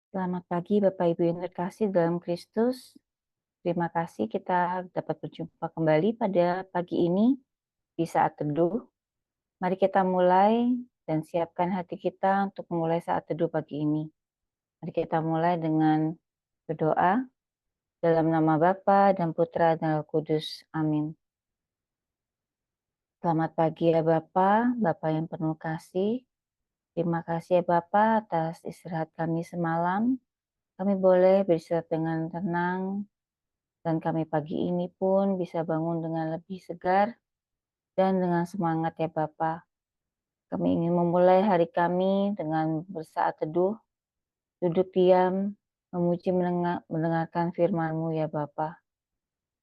Selamat pagi Bapak Ibu yang terkasih dalam Kristus. Terima kasih kita dapat berjumpa kembali pada pagi ini di saat teduh. Mari kita mulai dan siapkan hati kita untuk memulai saat teduh pagi ini. Mari kita mulai dengan berdoa dalam nama Bapa dan Putra dan Roh Kudus. Amin. Selamat pagi ya Bapa, Bapa yang penuh kasih. Terima kasih ya Bapa atas istirahat kami semalam. Kami boleh beristirahat dengan tenang, dan kami pagi ini pun bisa bangun dengan lebih segar dan dengan semangat ya Bapa. Kami ingin memulai hari kami dengan bersaat teduh, duduk diam, memuji mendengarkan firman-Mu ya Bapa.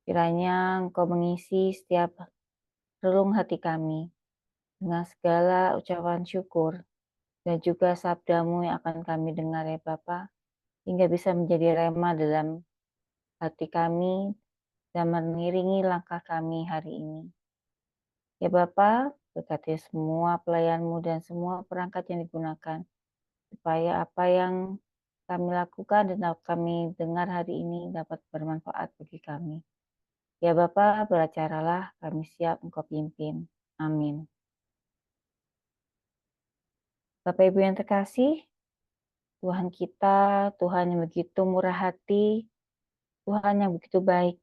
Kiranya Engkau mengisi setiap relung hati kami dengan segala ucapan syukur dan juga sabda-Mu yang akan kami dengar ya Bapa, hingga bisa menjadi rema dalam hati kami dan mengiringi langkah kami hari ini. Ya Bapa, berkati semua pelayan-Mu dan semua perangkat yang digunakan, supaya apa yang kami lakukan dan kami dengar hari ini dapat bermanfaat bagi kami. Ya Bapa, beracaralah, kami siap Engkau pimpin. Amin. Bapak Ibu yang terkasih, Tuhan kita, Tuhan yang begitu murah hati, Tuhan yang begitu baik.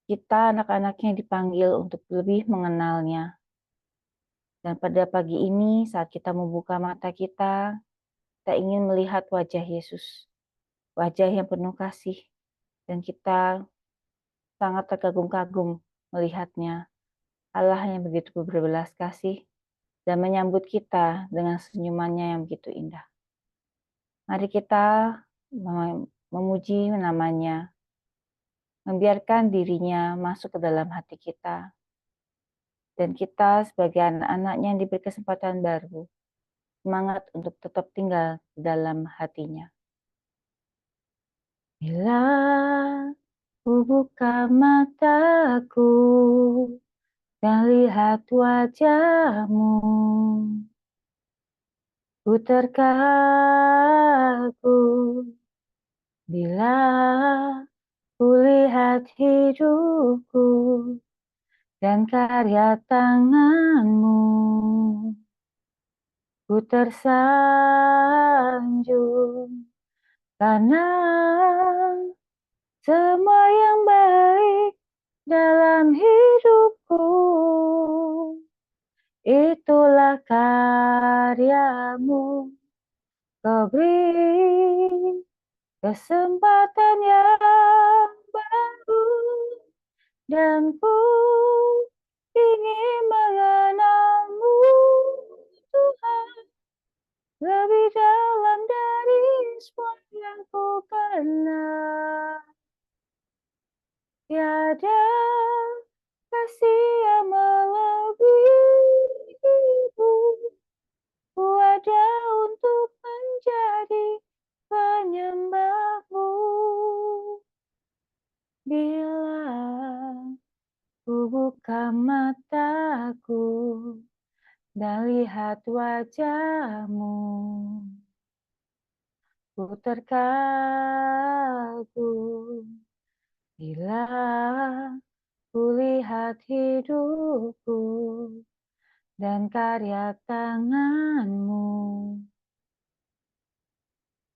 Kita anak-anaknya dipanggil untuk lebih mengenalnya. Dan pada pagi ini saat kita membuka mata kita ingin melihat wajah Yesus, wajah yang penuh kasih, dan kita sangat terkagum-kagum melihatnya. Allah yang begitu berbelas kasih dan menyambut kita dengan senyumannya yang begitu indah. Mari kita memuji namanya, membiarkan dirinya masuk ke dalam hati kita, dan kita sebagai anak-anaknya yang diberi kesempatan baru, semangat untuk tetap tinggal di dalam hatinya. Bila ku buka mataku dan lihat wajah-Mu, ku terkagum bila ku lihat hidupku dan karya tangan-Mu. Ku tersanjung karena semua yang baik dalam hidupku, itulah karya-Mu. Kau beri kesempatan yang baru, dan ku ingin mengenal-Mu, Tuhan, lebih dalam dari semua yang ku kenal. Tiada kasih yang melebihi-Mu. Ku ada untuk menjadi penyembah-Mu. Bila ku buka mataku dan lihat wajah-Mu, ku terkagum bila ku lihat hidupku dan karya tangan-Mu.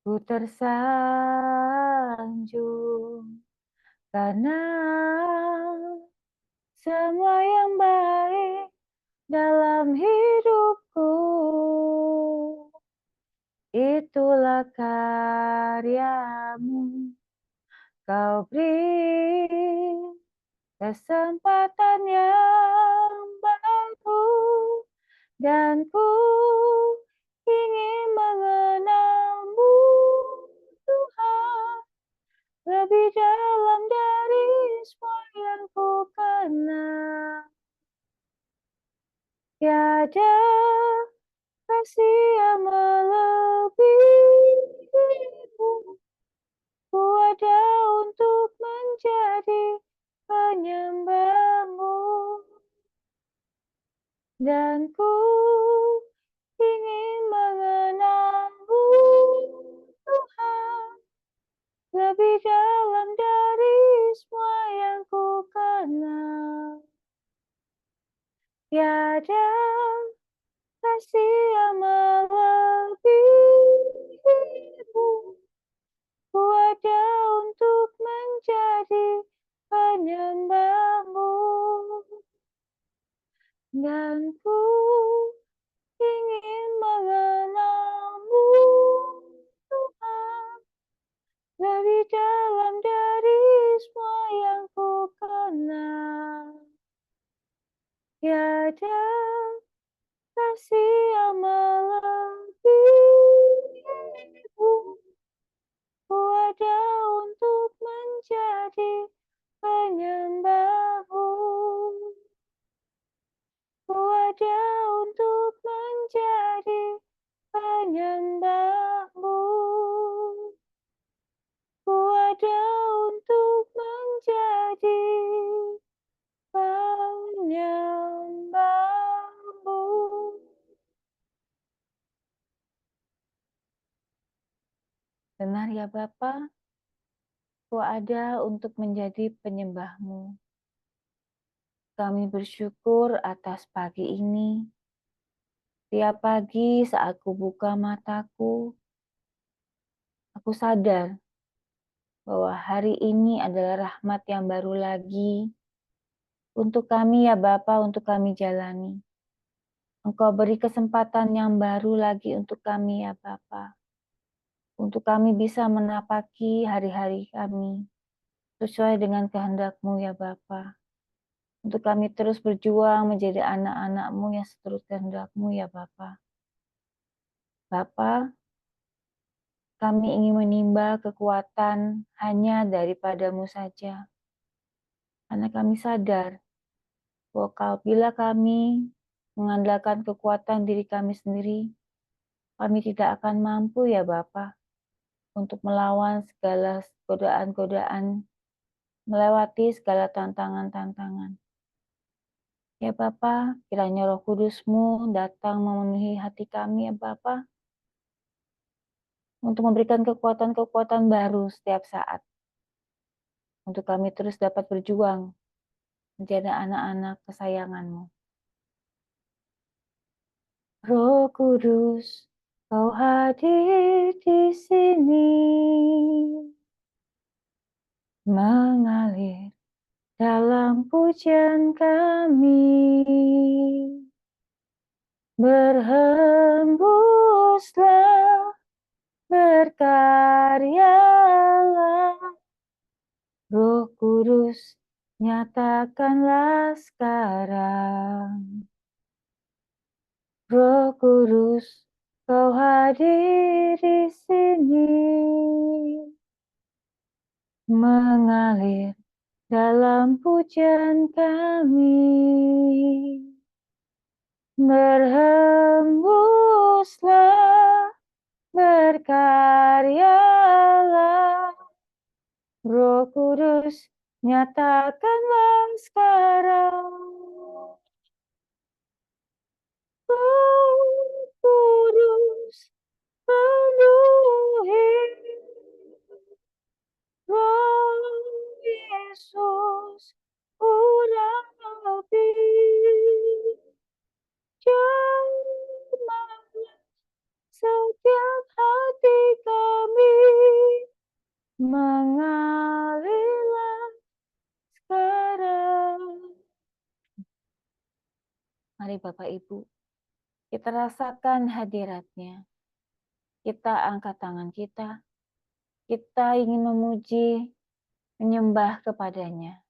Ku tersanjung karena semua yang baik dalam hidupku, itulah karya-Mu. Kau beri kesempatan yang baru, dan ku ingin mengenal-Mu, Tuhan, lebih dalam dari semua yang ku kenal. Tiada kasih yang melebihi-Mu. Ku ada untuk menjadi penyembah-Mu, dan ku ingin mengenal-Mu, Tiada kasih yang melebihimu. Ku ada untuk menjadi penyembahmu, dan ku ingin mengenalmu, Tuhan, lebih dalam dari semua yang ku kenal. Tiada kasih yang melebihimu. Ku ada untuk menjadi penyembahmu. Ku ada untuk menjadi penyembahmu. Ku ada untuk menjadi penyembahmu. Benar ya Bapa, ku ada untuk menjadi penyembahmu. Kami bersyukur atas pagi ini. Tiap pagi saat ku buka mataku, aku sadar bahwa hari ini adalah rahmat yang baru lagi untuk kami ya Bapa, untuk kami jalani. Engkau beri kesempatan yang baru lagi untuk kami ya Bapa, untuk kami bisa menapaki hari-hari kami sesuai dengan kehendak-Mu ya Bapa. Untuk kami terus berjuang menjadi anak-anak-Mu yang seturut kehendak-Mu ya Bapa. Bapa, kami ingin menimba kekuatan hanya daripada-Mu saja. Karena kami sadar bahwa bila kami mengandalkan kekuatan diri kami sendiri, kami tidak akan mampu ya Bapa untuk melawan segala godaan-godaan, melewati segala tantangan-tantangan. Ya Bapa, kiranya Roh Kudus-Mu datang memenuhi hati kami ya Bapa, untuk memberikan kekuatan-kekuatan baru setiap saat, untuk kami terus dapat berjuang menjadi anak-anak kesayangan-Mu. Roh Kudus, Kau hadir di sini, mengalir dalam pujian kami. Berhembuslah, berkaryalah, Roh Kudus, nyatakanlah sekarang. Roh Kudus, Kau hadir di sini, mengalir dalam pujian kami. Berhembuslah, berkaryalah, Roh Kudus, nyatakanlah sekarang. Roh Kudus, penuhi Roh Yesus, urapi jamah setiap hati kami, mengalirlah sekarang. Mari Bapak Ibu, kita rasakan hadirat-Nya. Kita angkat tangan kita ingin memuji, menyembah kepada-Nya.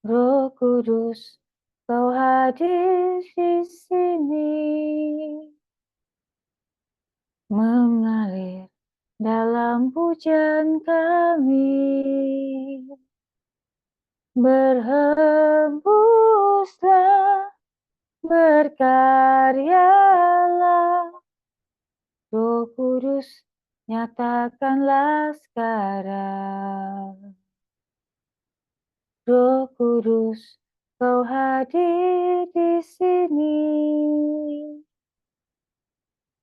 Roh Kudus, Kau hadir di sini, mengalir dalam pujian kami. Berhembuslah, berkaryalah, Roh Kudus, nyatakanlah sekarang. Roh Kudus, Kau hadir di sini,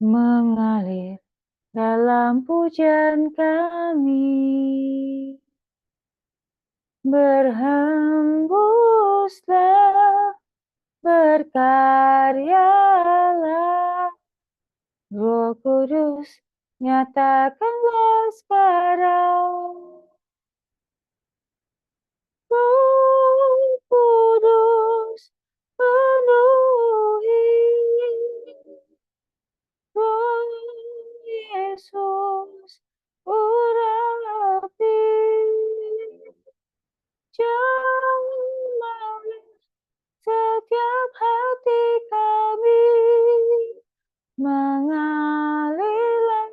mengalir dalam pujian kami. Berhembuslah, berkaryalah, Roh Kudus, nyatakanlah sekarang. Roh Kudus, penuhi Roh Yesus, urapi jamalah setiap hati kami, mengalirlah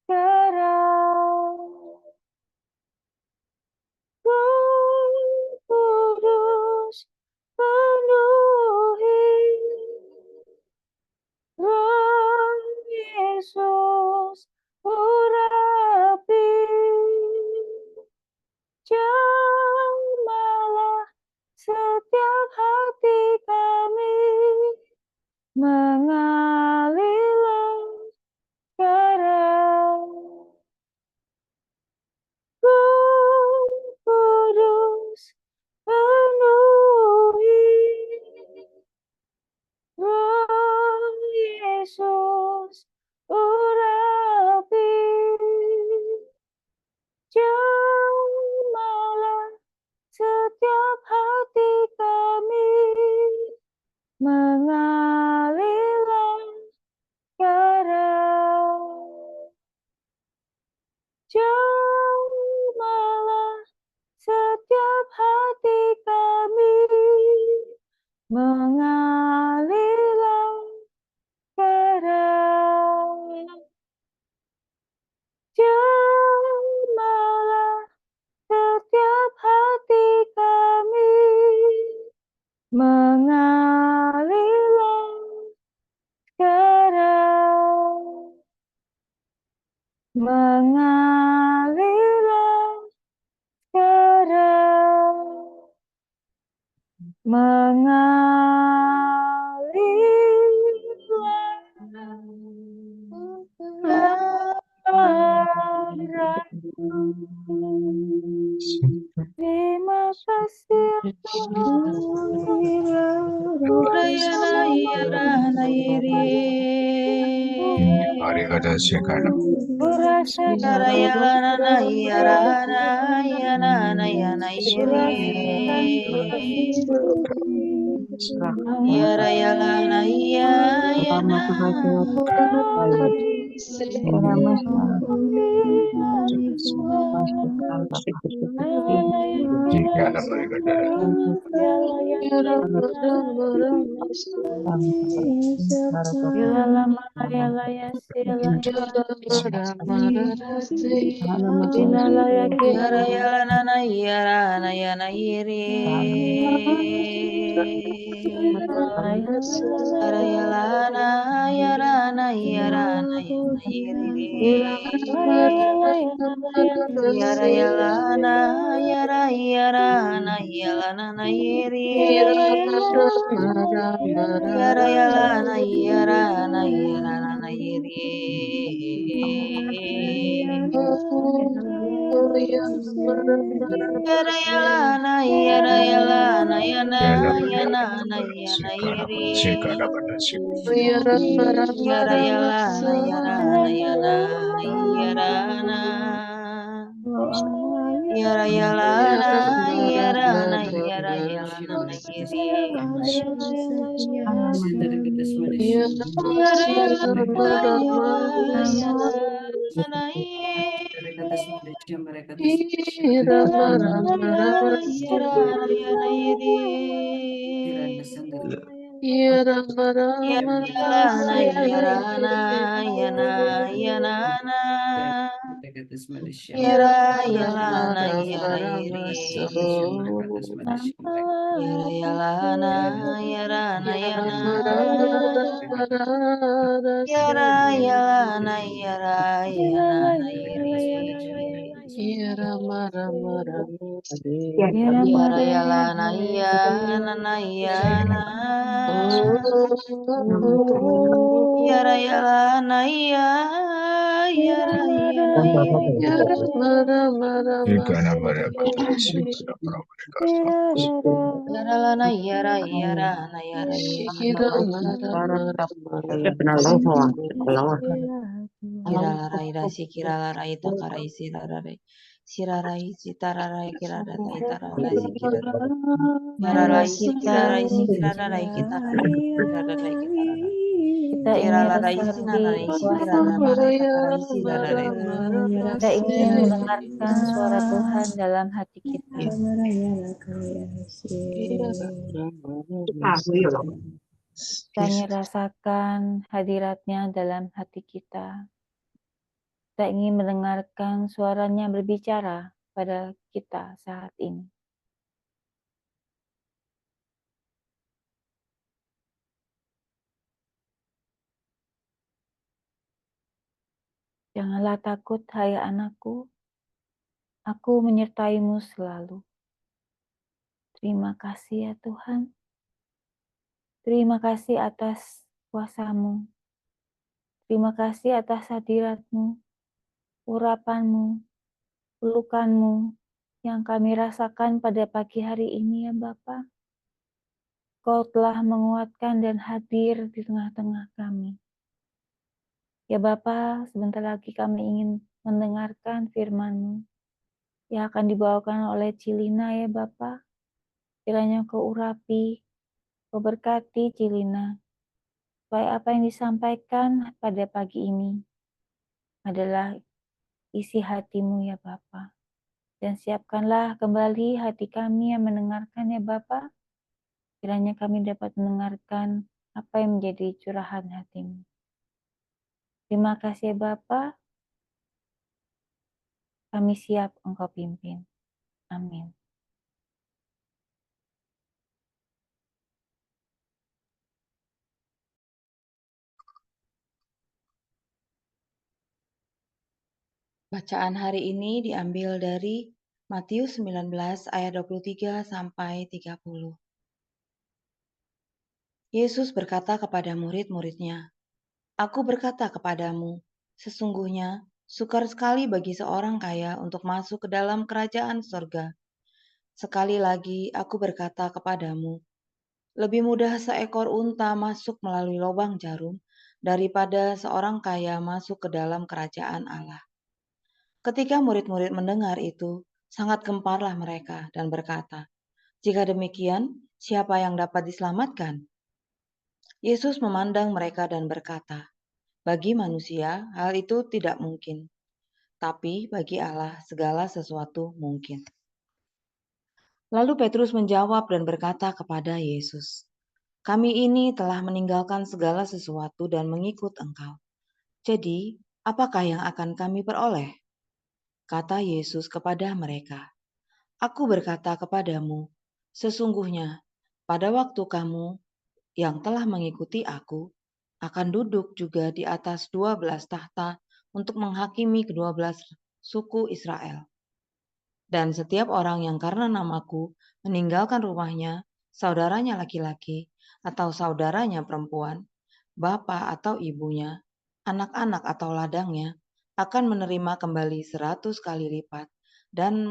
sekarang. Roh Kudus, penuhi Roh Yesus, urapi jamalah setiap hati kami, mengalirlah sekarang. Roh Kudus, penuhi Roh Yesus, urapi jamalah setiap hati kami, mengalirlah sekarang. Jamalah setiap hati kami, mengalirlah sekarang. Jamalah setiap hati kami, mengalirlah sekarang. Mengalirlah sekarang. Mengalirlah sekarang. Terima kasih Kiralarai sikiralarai takarai sirarai sirarai sitararai kirararai tararai sikirarai kirarai sikirarai sikirarai kitararai sikirarai kitararai Kita ingin kiralarai resapi sinarai kuasa-Mu. sikirararai takarai sirarai Kita ingin mendengarkan suara Tuhan dalam hati kita. Kita ingin rasakan hadirat-Nya dalam hati kita. Kita ingin mendengarkan suara-Nya berbicara pada kita saat ini. Janganlah takut, hai anakku. Aku menyertai-Mu selalu. Terima kasih ya Tuhan. Terima kasih atas kuasa-Mu. Terima kasih atas hadirat-Mu, urapan-Mu, pelukan-Mu yang kami rasakan pada pagi hari ini ya Bapa. Kau telah menguatkan dan hadir di tengah-tengah kami. Ya Bapa, sebentar lagi kami ingin mendengarkan firman-Mu yang akan dibawakan oleh Cilina ya Bapa. Kiranya Kau urapi, Kau berkati Cilina, supaya apa yang disampaikan pada pagi ini adalah isi hati-Mu ya Bapa. Dan siapkanlah kembali hati kami yang mendengarkan ya Bapa. Kiranya kami dapat mendengarkan apa yang menjadi curahan hati-Mu. Terima kasih ya Bapa. Kami siap Engkau pimpin. Amin. Bacaan hari ini diambil dari Matius 19 ayat 23 sampai 30. Yesus berkata kepada murid-muridnya, "Aku berkata kepadamu, sesungguhnya sukar sekali bagi seorang kaya untuk masuk ke dalam kerajaan surga. Sekali lagi aku berkata kepadamu, lebih mudah seekor unta masuk melalui lubang jarum daripada seorang kaya masuk ke dalam kerajaan Allah." Ketika murid-murid mendengar itu, sangat gemparlah mereka dan berkata, "Jika demikian, siapa yang dapat diselamatkan?" Yesus memandang mereka dan berkata, "Bagi manusia, hal itu tidak mungkin, tapi bagi Allah segala sesuatu mungkin." Lalu Petrus menjawab dan berkata kepada Yesus, "Kami ini telah meninggalkan segala sesuatu dan mengikut Engkau. Jadi, apakah yang akan kami peroleh?" Kata Yesus kepada mereka, "Aku berkata kepadamu, sesungguhnya pada waktu kamu yang telah mengikuti aku akan duduk juga di atas 12 tahta untuk menghakimi ke-12 suku Israel. Dan setiap orang yang karena namaku meninggalkan rumahnya, saudaranya laki-laki atau saudaranya perempuan, bapak atau ibunya, anak-anak atau ladangnya, akan menerima kembali 100 kali lipat dan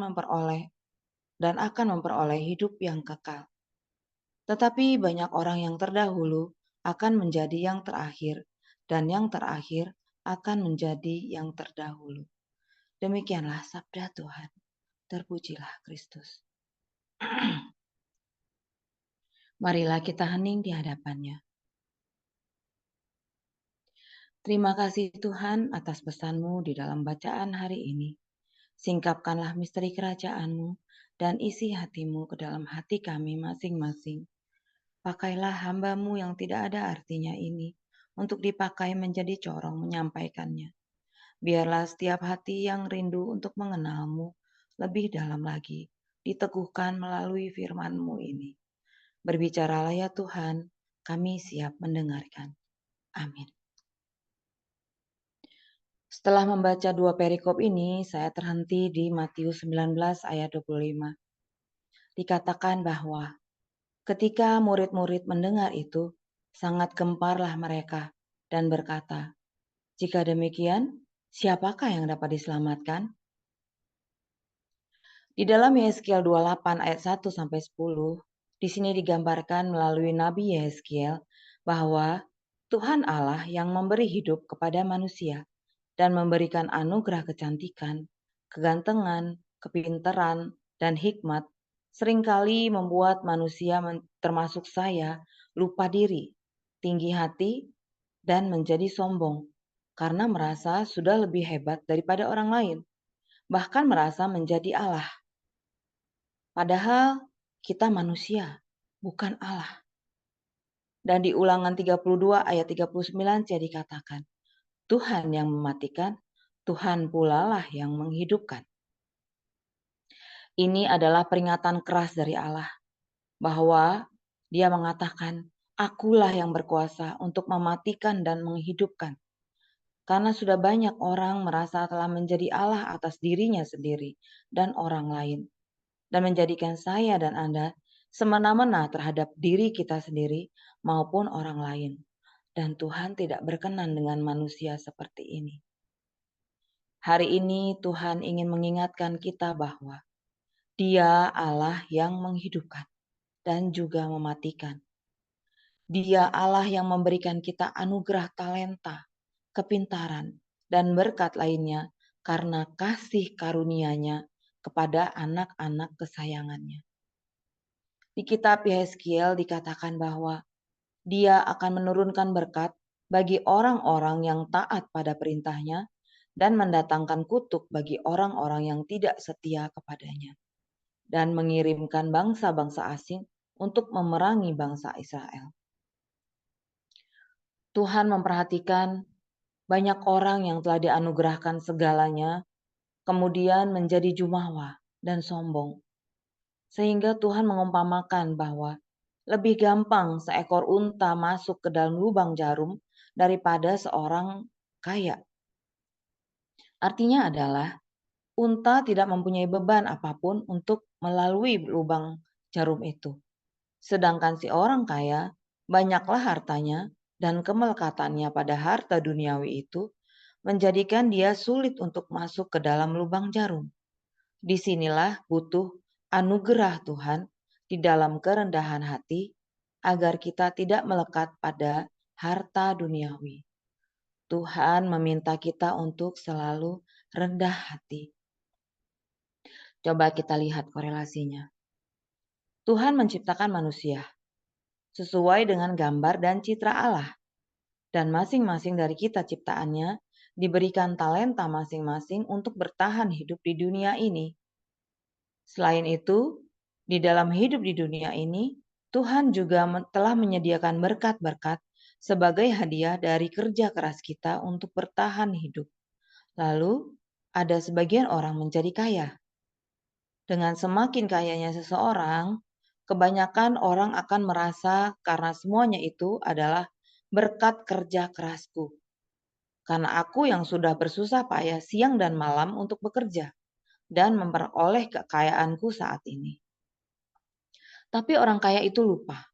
akan memperoleh hidup yang kekal. Tetapi banyak orang yang terdahulu akan menjadi yang terakhir, dan yang terakhir akan menjadi yang terdahulu. Demikianlah sabda Tuhan. Terpujilah Kristus. Marilah kita hening di hadapannya. Terima kasih Tuhan atas pesan-Mu di dalam bacaan hari ini. Singkapkanlah misteri kerajaan-Mu dan isi hati-Mu ke dalam hati kami masing-masing. Pakailah hamba-Mu yang tidak ada artinya ini untuk dipakai menjadi corong menyampaikannya. Biarlah setiap hati yang rindu untuk mengenal-Mu lebih dalam lagi diteguhkan melalui firman-Mu ini. Berbicaralah ya Tuhan, kami siap mendengarkan. Amin. Setelah membaca dua perikop ini, saya terhenti di Matius 19 ayat 25. Dikatakan bahwa ketika murid-murid mendengar itu, sangat gemparlah mereka dan berkata, "Jika demikian, siapakah yang dapat diselamatkan? Di dalam Yehezkiel 28 ayat 1 sampai 10, di sini digambarkan melalui Nabi Yehezkiel bahwa Tuhan Allah yang memberi hidup kepada manusia dan memberikan anugerah kecantikan, kegantengan, kepintaran, dan hikmat seringkali membuat manusia termasuk saya lupa diri, tinggi hati, dan menjadi sombong karena merasa sudah lebih hebat daripada orang lain, bahkan merasa menjadi Allah. Padahal kita manusia, bukan Allah. Dan di Ulangan 32 ayat 39 jadi dikatakan, Tuhan yang mematikan, Tuhan pula lah yang menghidupkan. Ini adalah peringatan keras dari Allah bahwa Dia mengatakan, Akulah yang berkuasa untuk mematikan dan menghidupkan. Karena sudah banyak orang merasa telah menjadi Allah atas dirinya sendiri dan orang lain, dan menjadikan saya dan Anda semena-mena terhadap diri kita sendiri maupun orang lain. Dan Tuhan tidak berkenan dengan manusia seperti ini. Hari ini Tuhan ingin mengingatkan kita bahwa Dia Allah yang menghidupkan dan juga mematikan. Dia Allah yang memberikan kita anugerah talenta, kepintaran, dan berkat lainnya karena kasih karunia-Nya kepada anak-anak kesayangannya. Di kitab Yehezkiel dikatakan bahwa Dia akan menurunkan berkat bagi orang-orang yang taat pada perintahnya dan mendatangkan kutuk bagi orang-orang yang tidak setia kepadanya, dan mengirimkan bangsa-bangsa asing untuk memerangi bangsa Israel. Tuhan memperhatikan banyak orang yang telah dianugerahkan segalanya, kemudian menjadi jumawa dan sombong. Sehingga Tuhan mengumpamakan bahwa lebih gampang seekor unta masuk ke dalam lubang jarum daripada seorang kaya. Artinya adalah unta tidak mempunyai beban apapun untuk melalui lubang jarum itu. Sedangkan si orang kaya, banyaklah hartanya dan kemelekatannya pada harta duniawi itu menjadikan dia sulit untuk masuk ke dalam lubang jarum. Disinilah butuh anugerah Tuhan di dalam kerendahan hati agar kita tidak melekat pada harta duniawi. Tuhan meminta kita untuk selalu rendah hati. Coba kita lihat korelasinya. Tuhan menciptakan manusia sesuai dengan gambar dan citra Allah. Dan masing-masing dari kita ciptaannya diberikan talenta masing-masing untuk bertahan hidup di dunia ini. Selain itu, di dalam hidup di dunia ini, Tuhan juga telah menyediakan berkat-berkat sebagai hadiah dari kerja keras kita untuk bertahan hidup. Lalu, ada sebagian orang menjadi kaya. Dengan semakin kayanya seseorang, kebanyakan orang akan merasa karena semuanya itu adalah berkat kerja kerasku. Karena aku yang sudah bersusah payah siang dan malam untuk bekerja dan memperoleh kekayaanku saat ini. Tapi orang kaya itu lupa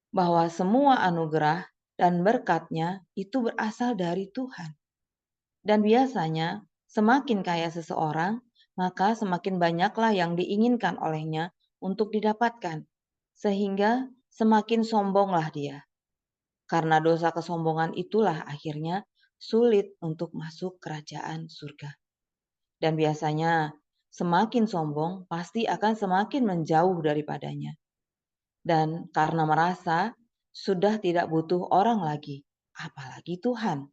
bahwa semua anugerah dan berkatnya itu berasal dari Tuhan. Dan biasanya semakin kaya seseorang, maka semakin banyaklah yang diinginkan olehnya untuk didapatkan. Sehingga semakin sombonglah dia. Karena dosa kesombongan itulah akhirnya sulit untuk masuk kerajaan surga. Dan biasanya semakin sombong pasti akan semakin menjauh daripadanya. Dan karena merasa sudah tidak butuh orang lagi, apalagi Tuhan.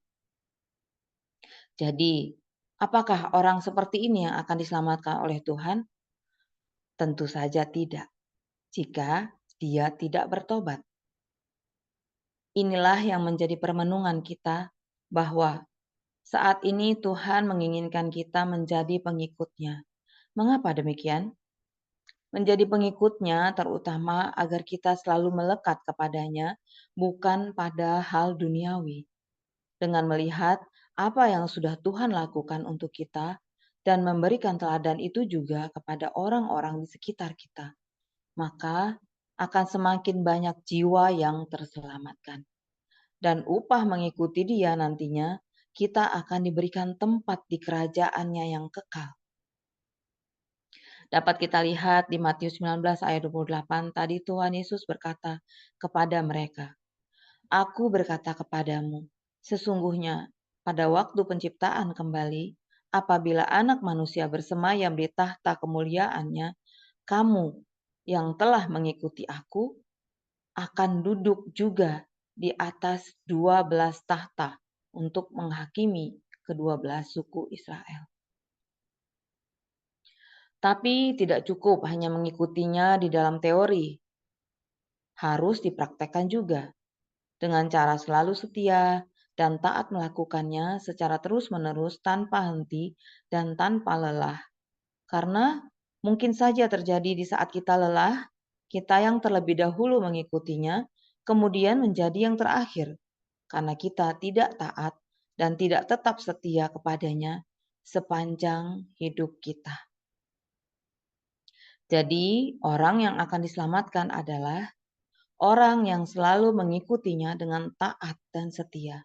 Jadi, apakah orang seperti ini yang akan diselamatkan oleh Tuhan? Tentu saja tidak, jika dia tidak bertobat. Inilah yang menjadi permenungan kita bahwa saat ini Tuhan menginginkan kita menjadi pengikutnya. Mengapa demikian? Menjadi pengikutnya terutama agar kita selalu melekat kepadanya, bukan pada hal duniawi. Dengan melihat apa yang sudah Tuhan lakukan untuk kita dan memberikan teladan itu juga kepada orang-orang di sekitar kita, maka akan semakin banyak jiwa yang terselamatkan. Dan upah mengikuti dia nantinya kita akan diberikan tempat di kerajaan-Nya yang kekal. Dapat kita lihat di Matius 19 ayat 28, tadi Tuhan Yesus berkata kepada mereka, "Aku berkata kepadamu, sesungguhnya pada waktu penciptaan kembali, apabila Anak Manusia bersemayam di tahta kemuliaannya, kamu yang telah mengikuti aku akan duduk juga di atas 12 tahta untuk menghakimi kedua belas suku Israel." Tapi tidak cukup hanya mengikutinya di dalam teori, harus dipraktekkan juga dengan cara selalu setia dan taat melakukannya secara terus-menerus tanpa henti dan tanpa lelah. Karena mungkin saja terjadi di saat kita lelah, kita yang terlebih dahulu mengikutinya, kemudian menjadi yang terakhir, karena kita tidak taat dan tidak tetap setia kepadanya sepanjang hidup kita. Jadi, orang yang akan diselamatkan adalah orang yang selalu mengikutinya dengan taat dan setia.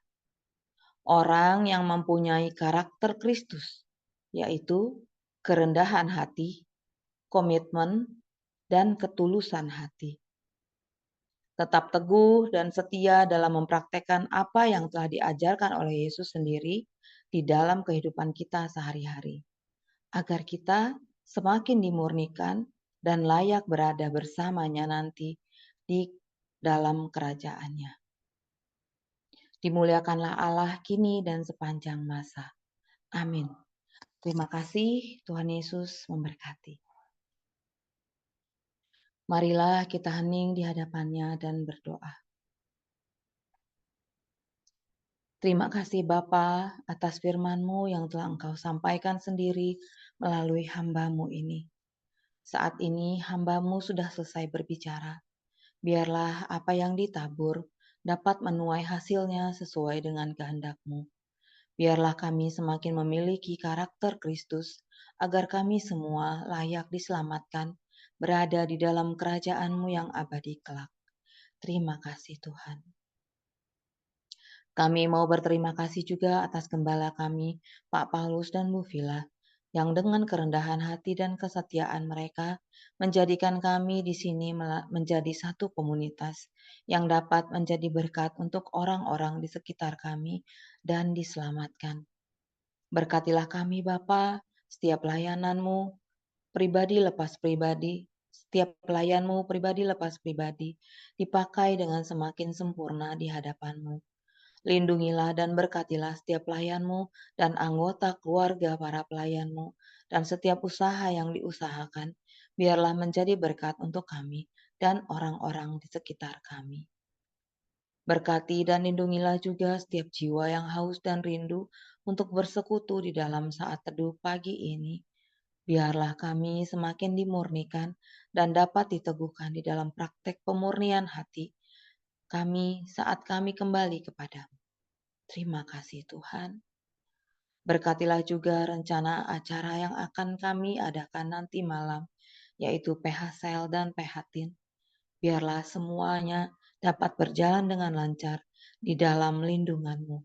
Orang yang mempunyai karakter Kristus, yaitu kerendahan hati, komitmen, dan ketulusan hati. Tetap teguh dan setia dalam mempraktekkan apa yang telah diajarkan oleh Yesus sendiri di dalam kehidupan kita sehari-hari, agar kita semakin dimurnikan dan layak berada bersamanya nanti di dalam kerajaannya. Dimuliakanlah Allah kini dan sepanjang masa. Amin. Terima kasih, Tuhan Yesus memberkati. Marilah kita hening di hadapannya dan berdoa. Terima kasih Bapa atas firman-Mu yang telah Engkau sampaikan sendiri melalui hamba-Mu ini. Saat ini hamba-Mu sudah selesai berbicara. Biarlah apa yang ditabur dapat menuai hasilnya sesuai dengan kehendak-Mu. Biarlah kami semakin memiliki karakter Kristus, agar kami semua layak diselamatkan, berada di dalam kerajaan-Mu yang abadi kelak. Terima kasih Tuhan. Kami mau berterima kasih juga atas gembala kami, Pak Paulus dan Bu Vila, yang dengan kerendahan hati dan kesetiaan mereka menjadikan kami di sini menjadi satu komunitas yang dapat menjadi berkat untuk orang-orang di sekitar kami dan diselamatkan. Berkatilah kami Bapa, setiap pelayananmu pribadi lepas pribadi, setiap pelayanmu pribadi lepas pribadi, dipakai dengan semakin sempurna di hadapanmu. Lindungilah dan berkatilah setiap pelayanmu dan anggota keluarga para pelayanmu dan setiap usaha yang diusahakan, biarlah menjadi berkat untuk kami dan orang-orang di sekitar kami. Berkati dan lindungilah juga setiap jiwa yang haus dan rindu untuk bersekutu di dalam saat teduh pagi ini. Biarlah kami semakin dimurnikan dan dapat diteguhkan di dalam praktek pemurnian hati kami saat kami kembali kepadamu. Terima kasih Tuhan. Berkatilah juga rencana acara yang akan kami adakan nanti malam, yaitu PH Sel dan PH Tin. Biarlah semuanya dapat berjalan dengan lancar di dalam lindungan-Mu.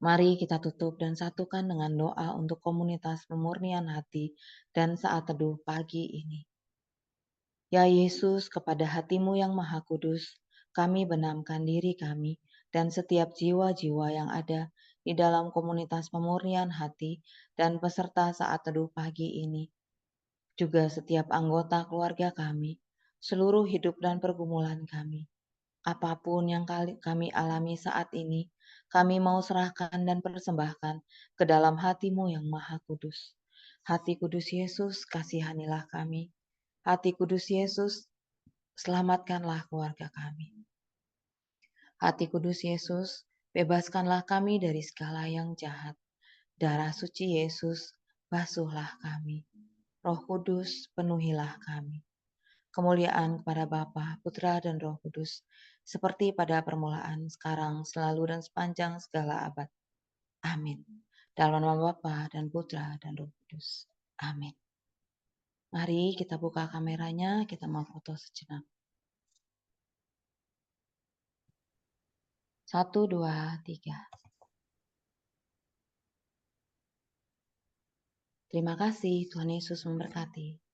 Mari kita tutup dan satukan dengan doa untuk komunitas pemurnian hati dan saat teduh pagi ini. Ya Yesus, kepada hati-Mu yang maha kudus, kami benamkan diri kami dan setiap jiwa-jiwa yang ada di dalam komunitas pemurnian hati dan peserta saat teduh pagi ini. Juga setiap anggota keluarga kami, seluruh hidup dan pergumulan kami. Apapun yang kami alami saat ini, kami mau serahkan dan persembahkan ke dalam hati-Mu yang maha kudus. Hati kudus Yesus, kasihanilah kami. Hati kudus Yesus, selamatkanlah keluarga kami. Hati kudus Yesus, bebaskanlah kami dari segala yang jahat. Darah suci Yesus, basuhlah kami. Roh Kudus, penuhilah kami. Kemuliaan kepada Bapa, Putra, dan Roh Kudus, seperti pada permulaan, sekarang, selalu, dan sepanjang segala abad. Amin. Dalam nama Bapa dan Putra dan Roh Kudus. Amin. Mari kita buka kameranya, kita mau foto sejenak. 1, 2, 3. Terima kasih, Tuhan Yesus memberkati.